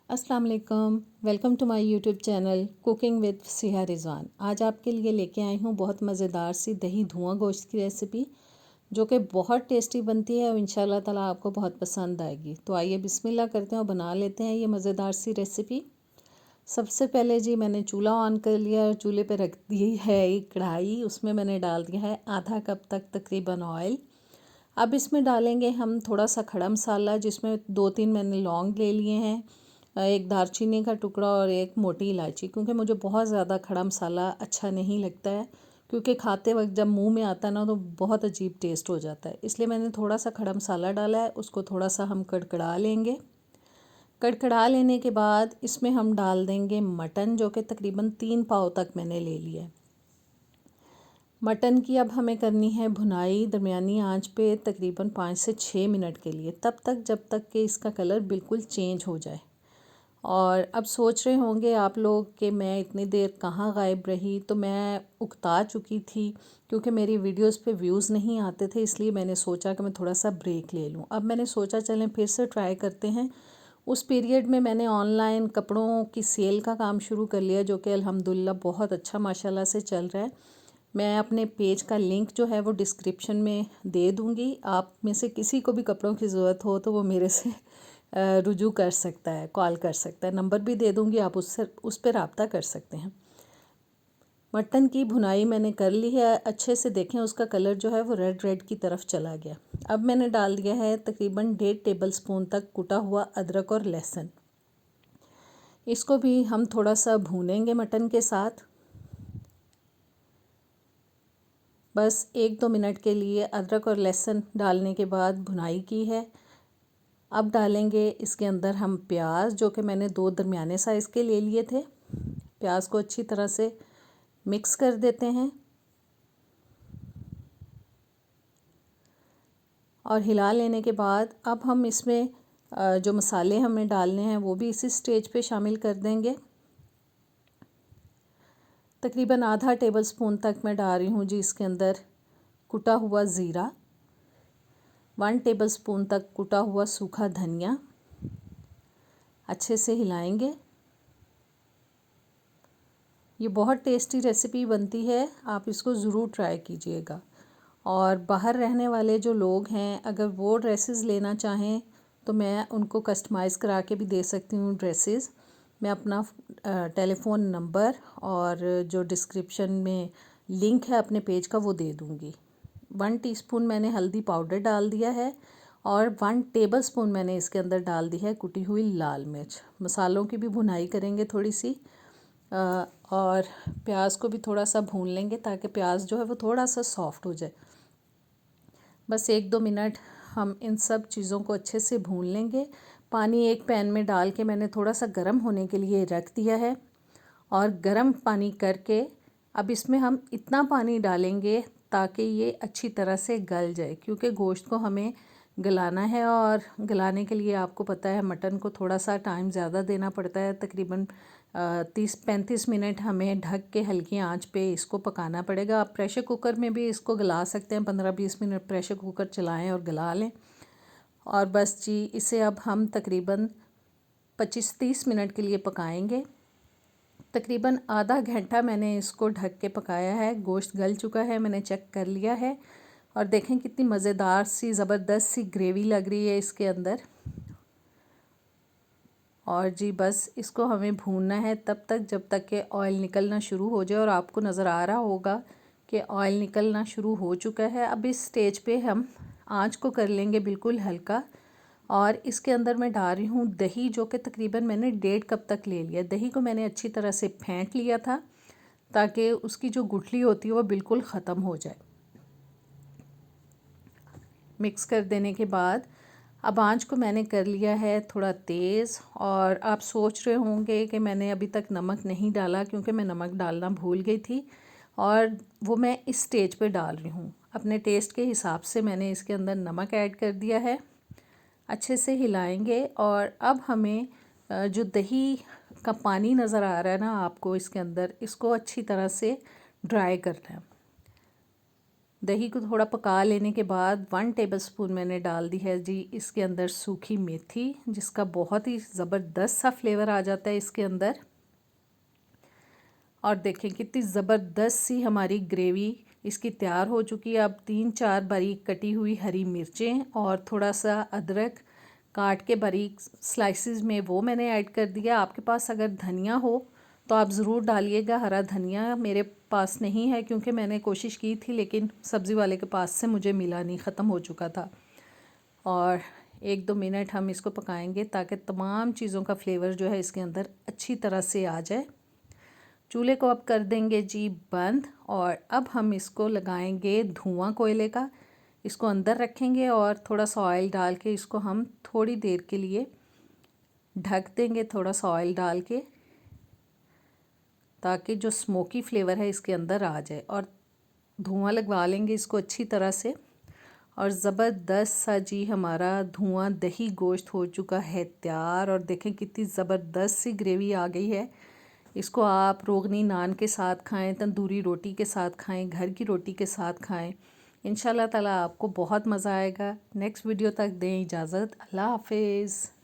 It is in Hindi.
अस्सलाम वालेकुम। Welcome to my YouTube channel cooking with Siha Rizwan. आज आपके लिए लेके आई हूँ बहुत मज़ेदार सी दही धुआं गोश्त की रेसिपी, जो कि बहुत टेस्टी बनती है और इंशाल्लाह ताला आपको बहुत पसंद आएगी। तो आइए बिस्मिल्लाह करते हैं और बना लेते हैं ये मज़ेदार सी रेसिपी। सबसे पहले जी मैंने चूल्हा ऑन कर लिया और चूल्हे पे रख दी है एक कढ़ाई। उसमें मैंने डाल दिया है आधा कप तक तकरीबन ऑयल। अब इसमें डालेंगे हम थोड़ा सा खड़ा मसाला, जिसमें 2-3 मैंने लौंग ले लिए हैं, एक दालचीनी का टुकड़ा और एक मोटी इलायची। क्योंकि मुझे बहुत ज़्यादा खड़ा मसाला अच्छा नहीं लगता है, क्योंकि खाते वक्त जब मुंह में आता है ना तो बहुत अजीब टेस्ट हो जाता है। इसलिए मैंने थोड़ा सा खड़ा मसाला डाला है। उसको थोड़ा सा हम कड़कड़ा लेंगे। कड़कड़ा लेने के बाद इसमें हम डाल देंगे मटन, जो कि तकरीबन 3 पाव तक मैंने ले लिया है। मटन की अब हमें करनी है भुनाई दरमियानी आंच पे तकरीबन 5 से 6 मिनट के लिए, तब तक जब तक कि इसका कलर बिल्कुल चेंज हो जाए। और अब सोच रहे होंगे आप लोग कि मैं इतनी देर कहाँ गायब रही। तो मैं उकता चुकी थी, क्योंकि मेरी वीडियोस पे व्यूज़ नहीं आते थे, इसलिए मैंने सोचा कि मैं थोड़ा सा ब्रेक ले लूँ। अब मैंने सोचा चलें फिर से ट्राई करते हैं। उस पीरियड में मैंने ऑनलाइन कपड़ों की सेल का काम शुरू कर लिया, जो कि अल्हम्दुलिल्लाह बहुत अच्छा माशाल्लाह से चल रहा है। मैं अपने पेज का लिंक जो है वो डिस्क्रिप्शन में दे दूँगी। आप में से किसी को भी कपड़ों की ज़रूरत हो तो वो मेरे से रुजू कर सकता है, कॉल कर सकता है। नंबर भी दे दूँगी, आप उस पर रब्ता कर सकते हैं। मटन की भुनाई मैंने कर ली है अच्छे से। देखें उसका कलर जो है वो रेड रेड की तरफ चला गया। अब मैंने डाल दिया है तकरीबन 1.5 टेबल स्पून तक कुटा हुआ अदरक और लहसुन। इसको भी हम थोड़ा सा भूनेंगे मटन के साथ। बस 1-2 मिनट के लिए अदरक और लहसुन डालने के बाद भुनाई की है। अब डालेंगे इसके अंदर हम प्याज, जो कि मैंने 2 दरमियाने साइज़ के ले लिए थे। प्याज को अच्छी तरह से मिक्स कर देते हैं और हिला लेने के बाद अब हम इसमें जो मसाले हमें डालने हैं वो भी इसी स्टेज पे शामिल कर देंगे। तकरीबन आधा टेबल स्पून तक मैं डाल रही हूँ जी इसके अंदर कुटा हुआ ज़ीरा, 1 टेबल स्पून तक कुटा हुआ सूखा धनिया। अच्छे से हिलाएंगे। ये बहुत टेस्टी रेसिपी बनती है, आप इसको ज़रूर ट्राई कीजिएगा। और बाहर रहने वाले जो लोग हैं, अगर वो ड्रेसेस लेना चाहें तो मैं उनको कस्टमाइज़ करा के भी दे सकती हूँ ड्रेसेस। मैं अपना टेलीफ़ोन नंबर और जो डिस्क्रिप्शन में लिंक है अपने पेज का वो दे दूँगी। 1 टीस्पून मैंने हल्दी पाउडर डाल दिया है और 1 टेबल स्पून मैंने इसके अंदर डाल दी है कुटी हुई लाल मिर्च। मसालों की भी भुनाई करेंगे थोड़ी सी, और प्याज को भी थोड़ा सा भून लेंगे ताकि प्याज जो है वो थोड़ा सा सॉफ्ट हो जाए। बस 1-2 मिनट हम इन सब चीज़ों को अच्छे से भून लेंगे। पानी एक पैन में डाल के मैंने थोड़ा सा गर्म होने के लिए रख दिया है, और गर्म पानी करके अब इसमें हम इतना पानी डालेंगे ताकि ये अच्छी तरह से गल जाए, क्योंकि गोश्त को हमें गलाना है। और गलाने के लिए आपको पता है मटन को थोड़ा सा टाइम ज़्यादा देना पड़ता है। तकरीबन 30-35 मिनट हमें ढक के हल्की आंच पे इसको पकाना पड़ेगा। आप प्रेशर कुकर में भी इसको गला सकते हैं, 15-20 मिनट प्रेशर कुकर चलाएं और गला लें। और बस जी इसे अब हम तकरीबन 25-30 मिनट के लिए पकाएंगे। तकरीबन आधा घंटा मैंने इसको ढक के पकाया है। गोश्त गल चुका है, मैंने चेक कर लिया है। और देखें कितनी मज़ेदार सी ज़बरदस्त सी ग्रेवी लग रही है इसके अंदर। और जी बस इसको हमें भूनना है तब तक जब तक कि ऑयल निकलना शुरू हो जाए। और आपको नज़र आ रहा होगा कि ऑयल निकलना शुरू हो चुका है। अब इस स्टेज पे हम आंच को कर लेंगे बिल्कुल हल्का। और इसके अंदर मैं डाल रही हूँ दही, जो कि तकरीबन मैंने 1.5 कप तक ले लिया। दही को मैंने अच्छी तरह से फेंट लिया था ताकि उसकी जो गुठली होती है वो बिल्कुल ख़त्म हो जाए। मिक्स कर देने के बाद अब आंच को मैंने कर लिया है थोड़ा तेज़। और आप सोच रहे होंगे कि मैंने अभी तक नमक नहीं डाला, क्योंकि मैं नमक डालना भूल गई थी, और वो मैं इस स्टेज पे डाल रही हूँ। अपने टेस्ट के हिसाब से मैंने इसके अंदर नमक ऐड कर दिया है। अच्छे से हिलाएंगे। और अब हमें जो दही का पानी नज़र आ रहा है ना आपको इसके अंदर, इसको अच्छी तरह से ड्राई करना है। दही को थोड़ा पका लेने के बाद 1 टेबलस्पून मैंने डाल दी है जी इसके अंदर सूखी मेथी, जिसका बहुत ही ज़बरदस्त सा फ्लेवर आ जाता है इसके अंदर। और देखें कितनी ज़बरदस्त सी हमारी ग्रेवी इसकी तैयार हो चुकी है। अब 3-4 बारीक कटी हुई हरी मिर्चें और थोड़ा सा अदरक काट के बारीक स्लाइसिस में वो मैंने ऐड कर दिया। आपके पास अगर धनिया हो तो आप ज़रूर डालिएगा। हरा धनिया मेरे पास नहीं है क्योंकि मैंने कोशिश की थी लेकिन सब्ज़ी वाले के पास से मुझे मिला नहीं, ख़त्म हो चुका था। और 1-2 मिनट हम इसको पकाएंगे ताकि तमाम चीज़ों का फ्लेवर जो है इसके अंदर अच्छी तरह से आ जाए। चूल्हे को अब कर देंगे जी बंद और अब हम इसको लगाएंगे धुआं कोयले का। इसको अंदर रखेंगे और थोड़ा सा ऑयल डाल के इसको हम थोड़ी देर के लिए ढक देंगे, थोड़ा सा ऑयल डाल के, ताकि जो स्मोकी फ्लेवर है इसके अंदर आ जाए। और धुआं लगवा लेंगे इसको अच्छी तरह से। और ज़बरदस्त सा जी हमारा धुआं दही गोश्त हो चुका है तैयार। और देखें कितनी ज़बरदस्त सी ग्रेवी आ गई है। इसको आप रोगनी नान के साथ खाएं, तंदूरी रोटी के साथ खाएं, घर की रोटी के साथ खाएं। इंशाल्लाह ताला आपको बहुत मज़ा आएगा। नेक्स्ट वीडियो तक दें इजाज़त। अल्लाह हाफिज़।